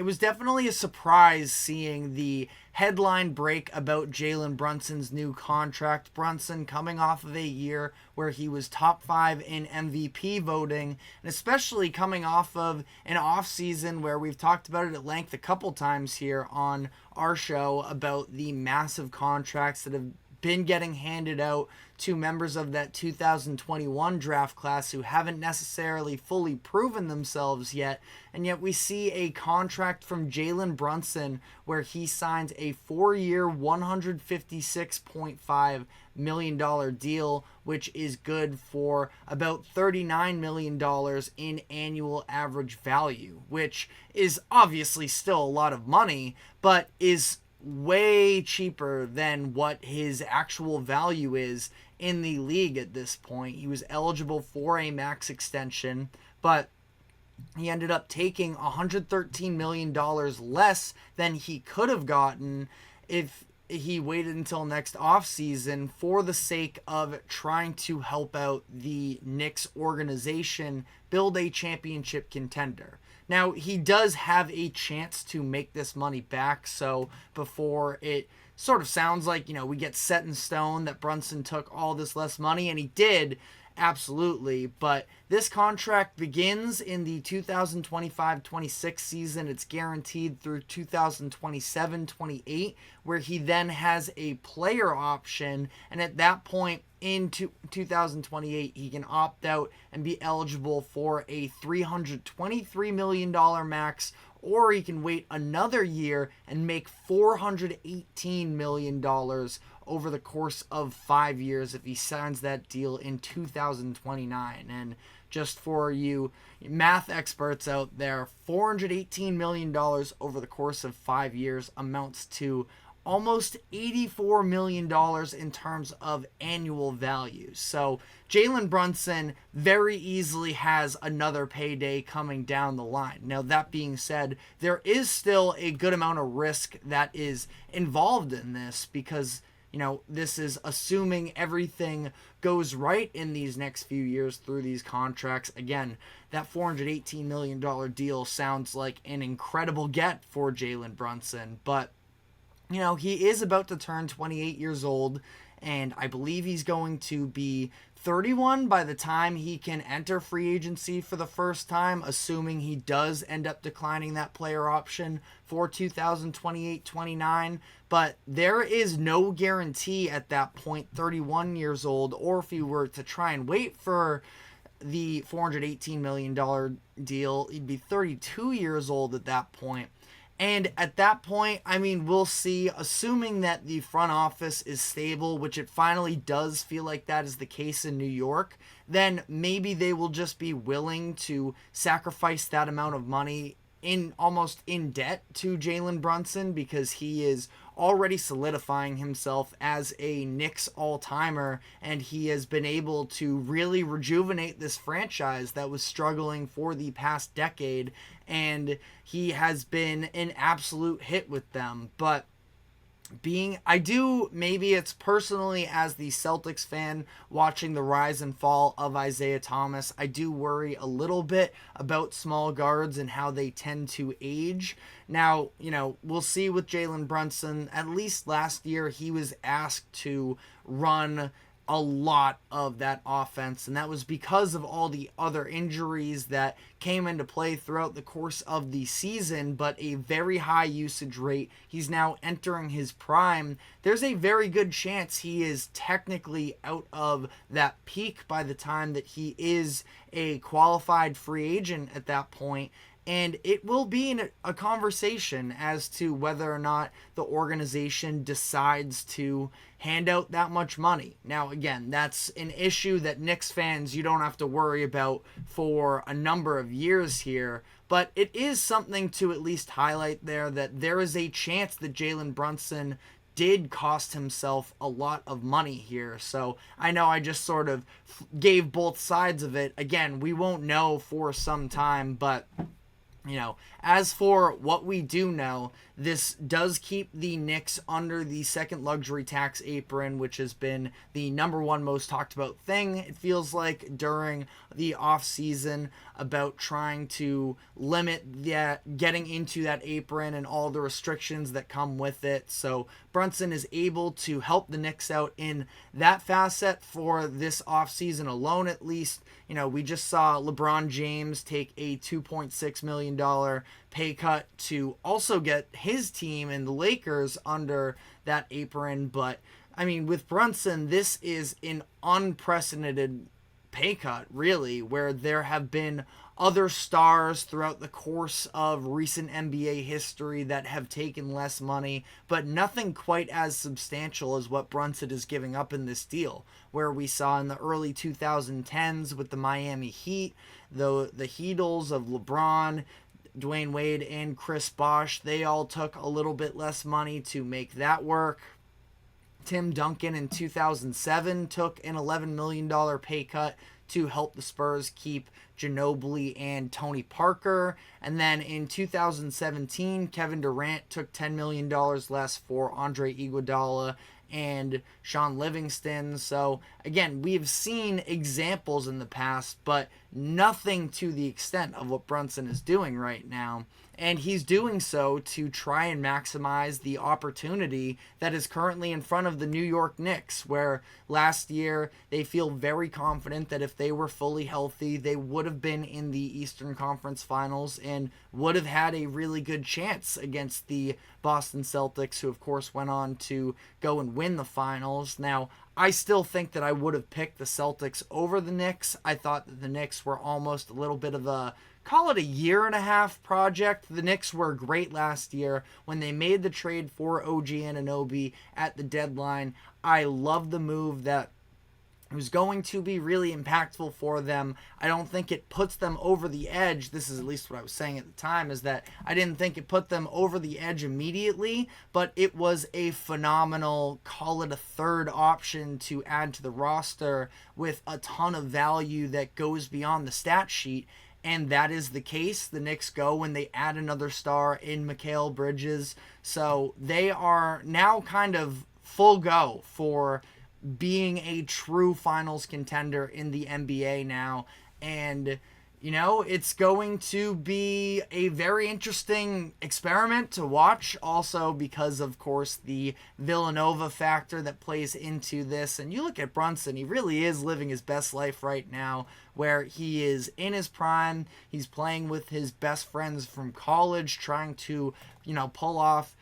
it was definitely a surprise seeing the headline break about Jalen Brunson's new contract. Brunson coming off of a year where he was top 5 in MVP voting, and especially coming off of an offseason where we've talked about it at length a couple times here on our show about the massive contracts that have been getting handed out to members of that 2021 draft class who haven't necessarily fully proven themselves yet. And yet we see a contract from Jalen Brunson where he signs a 4-year, $156.5 million deal, which is good for about $39 million in annual average value, which is obviously still a lot of money, but is way cheaper than what his actual value is in the league at this point. He was eligible for a max extension, but he ended up taking $113 million less than he could have gotten if he waited until next offseason for the sake of trying to help out the Knicks organization build a championship contender. Now, he does have a chance to make this money back, so before it sort of sounds like, we get set in stone that Brunson took all this less money, and he did, absolutely, but this contract begins in the 2025-26 season. It's guaranteed through 2027-28, where he then has a player option, and at that point in 2028, he can opt out and be eligible for a $323 million max, or he can wait another year and make $418 million over the course of 5 years if he signs that deal in 2029. And just for you math experts out there, $418 million over the course of 5 years amounts to almost $84 million in terms of annual value. So Jalen Brunson very easily has another payday coming down the line. Now, that being said, there is still a good amount of risk that is involved in this because, this is assuming everything goes right in these next few years through these contracts. Again, that $418 million deal sounds like an incredible get for Jalen Brunson, but he is about to turn 28 years old, and I believe he's going to be 31 by the time he can enter free agency for the first time, assuming he does end up declining that player option for 2028-29. But there is no guarantee at that point, 31 years old, or if he were to try and wait for the $418 million deal, he'd be 32 years old at that point. And at that point, we'll see, assuming that the front office is stable, which it finally does feel like that is the case in New York, then maybe they will just be willing to sacrifice that amount of money almost in debt to Jalen Brunson because he is already solidifying himself as a Knicks all-timer, and he has been able to really rejuvenate this franchise that was struggling for the past decade, and he has been an absolute hit with them. But maybe it's personally as the Celtics fan watching the rise and fall of Isaiah Thomas, I do worry a little bit about small guards and how they tend to age. Now, we'll see with Jalen Brunson. At least last year, he was asked to run a lot of that offense, and that was because of all the other injuries that came into play throughout the course of the season, but a very high usage rate. He's now entering his prime. There's a very good chance he is technically out of that peak by the time that he is a qualified free agent at that point. And it will be a conversation as to whether or not the organization decides to hand out that much money. Now, again, that's an issue that Knicks fans, you don't have to worry about for a number of years here. But it is something to at least highlight there that there is a chance that Jalen Brunson did cost himself a lot of money here. So I know I just sort of gave both sides of it. Again, we won't know for some time, but as for what we do know, this does keep the Knicks under the second luxury tax apron, which has been the number one most talked about thing, it feels like, during the offseason, about trying to limit that getting into that apron and all the restrictions that come with it. So Brunson is able to help the Knicks out in that facet for this offseason alone, at least. You know, we just saw LeBron James take a $2.6 million pay cut to also get his team and the Lakers under that apron. But, I mean, with Brunson, this is an unprecedented pay cut, really, where there have been other stars throughout the course of recent NBA history that have taken less money, but nothing quite as substantial as what Brunson is giving up in this deal, where we saw in the early 2010s with the Miami Heat, the Heatles of LeBron, Dwayne Wade, and Chris Bosh, they all took a little bit less money to make that work. Tim Duncan in 2007 took an $11 million pay cut to help the Spurs keep Ginobili and Tony Parker. And then in 2017, Kevin Durant took $10 million less for Andre Iguodala and Sean Livingston. So again, we've seen examples in the past, but nothing to the extent of what Brunson is doing right now. And he's doing so to try and maximize the opportunity that is currently in front of the New York Knicks, where last year they feel very confident that if they were fully healthy, they would have been in the Eastern Conference Finals and would have had a really good chance against the Boston Celtics, who of course went on to go and win the finals. Now, I still think that I would have picked the Celtics over the Knicks. I thought that the Knicks were almost a little bit of a, call it a year and a half project. The Knicks were great last year when they made the trade for OG Anunoby at the deadline. I love the move that was going to be really impactful for them. I don't think it puts them over the edge. This is at least what I was saying at the time, is that I didn't think it put them over the edge immediately, but it was a phenomenal, call it a third option to add to the roster with a ton of value that goes beyond the stat sheet. And that is the case. The Knicks go when they add another star in Mikal Bridges. So they are now kind of full go for being a true finals contender in the NBA now. And, you know, it's going to be a very interesting experiment to watch, also because, of course, the Villanova factor that plays into this. And you look at Brunson, he really is living his best life right now, where he is in his prime. He's playing with his best friends from college, trying to, you know, pull off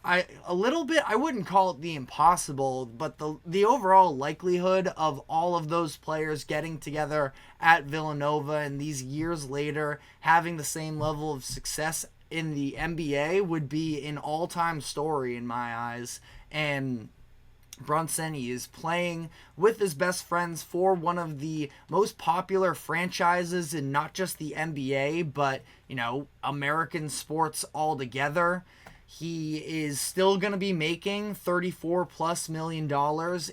I wouldn't call it the impossible, but the overall likelihood of all of those players getting together at Villanova and these years later having the same level of success in the NBA would be an all-time story in my eyes. And Brunson, he is playing with his best friends for one of the most popular franchises in not just the NBA, but, you know, American sports altogether. He is still going to be making $34+ million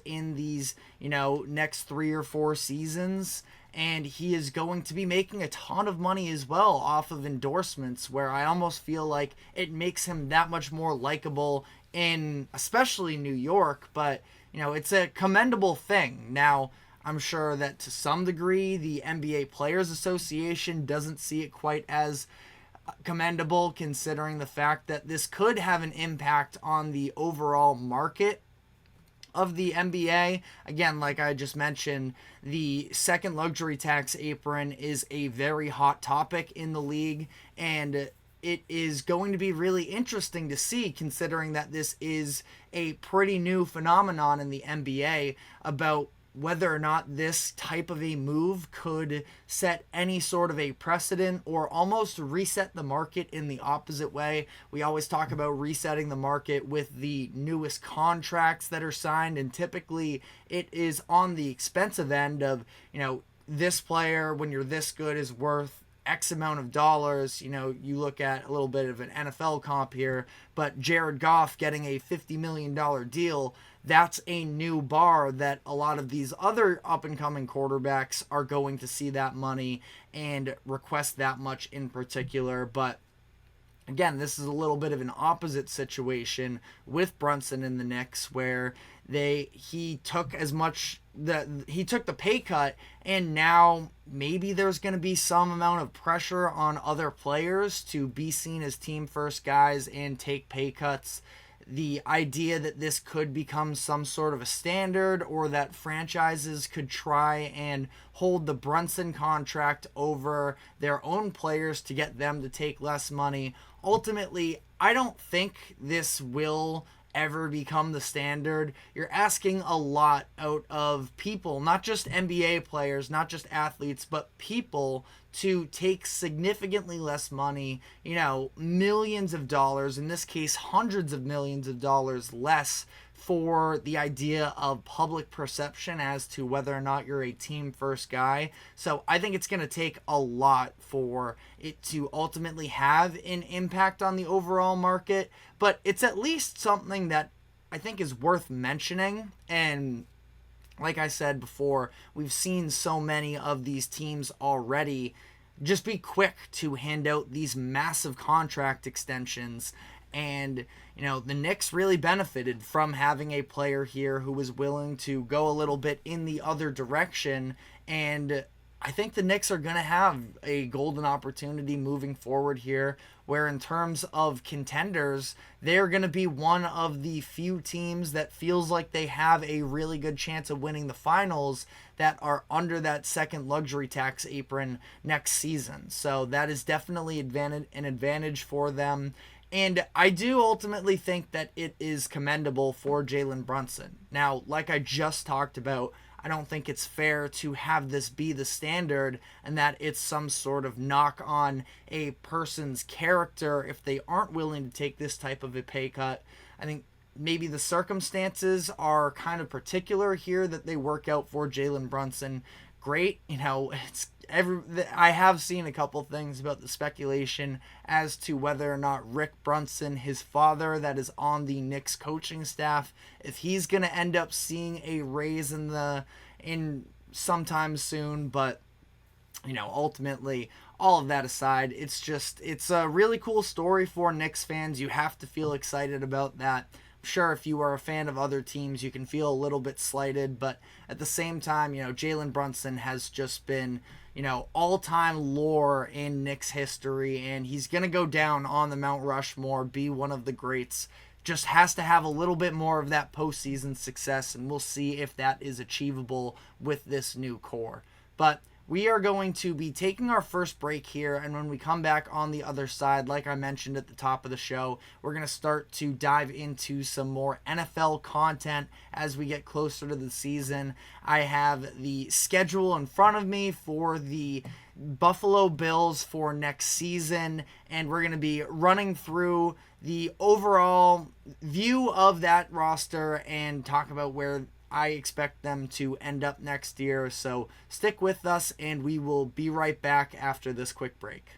in these, you know, next 3 or 4 seasons. And he is going to be making a ton of money as well off of endorsements, where I almost feel like it makes him that much more likable in especially New York. But, you know, it's a commendable thing. Now, I'm sure that to some degree the NBA Players Association doesn't see it quite as commendable, considering the fact that this could have an impact on the overall market of the NBA. Again, like I just mentioned, the second luxury tax apron is a very hot topic in the league, and it is going to be really interesting to see, considering that this is a pretty new phenomenon in the NBA, about whether or not this type of a move could set any sort of a precedent or almost reset the market in the opposite way. We always talk about resetting the market with the newest contracts that are signed, and typically it is on the expensive end of, you know, this player, when you're this good, is worth X amount of dollars. You know, you look at a little bit of an NFL comp here, but Jared Goff getting a $50 million deal, that's a new bar that a lot of these other up-and-coming quarterbacks are going to see that money and request that much in particular. But Again, this is a little bit of an opposite situation with Brunson in the Knicks, where he took the pay cut, and now maybe there's going to be some amount of pressure on other players to be seen as team first guys and take pay cuts. The idea that this could become some sort of a standard, or that franchises could try and hold the Brunson contract over their own players to get them to take less money. Ultimately, I don't think this will ever become the standard. You're asking a lot out of people, not just NBA players, not just athletes, but people, to take significantly less money, millions of dollars, in this case, hundreds of millions of dollars less, for the idea of public perception as to whether or not you're a team first guy. So I think it's going to take a lot for it to ultimately have an impact on the overall market, but it's at least something that I think is worth mentioning. And like I said before, we've seen so many of these teams already just be quick to hand out these massive contract extensions. And, the Knicks really benefited from having a player here who was willing to go a little bit in the other direction. And I think the Knicks are going to have a golden opportunity moving forward here, where in terms of contenders, they're going to be one of the few teams that feels like they have a really good chance of winning the finals that are under that second luxury tax apron next season. So that is definitely an advantage for them. And I do ultimately think that it is commendable for Jalen Brunson. Now, like I just talked about, I don't think it's fair to have this be the standard and that it's some sort of knock on a person's character if they aren't willing to take this type of a pay cut. I think maybe the circumstances are kind of particular here that they work out for Jalen Brunson. Great, I have seen a couple things about the speculation as to whether or not Rick Brunson, his father, that is on the Knicks coaching staff, if he's going to end up seeing a raise in sometime soon. But ultimately, all of that aside, it's a really cool story for Knicks fans. You have to feel excited about that. Sure, if you are a fan of other teams, you can feel a little bit slighted, but at the same time, Jalen Brunson has just been, all-time lore in Knicks history, and he's going to go down on the Mount Rushmore, be one of the greats. Just has to have a little bit more of that postseason success, and we'll see if that is achievable with this new core. But we are going to be taking our first break here, and when we come back on the other side, like I mentioned at the top of the show, we're going to start to dive into some more NFL content as we get closer to the season. I have the schedule in front of me for the Buffalo Bills for next season, and we're going to be running through the overall view of that roster and talk about where I expect them to end up next year. So stick with us, and we will be right back after this quick break.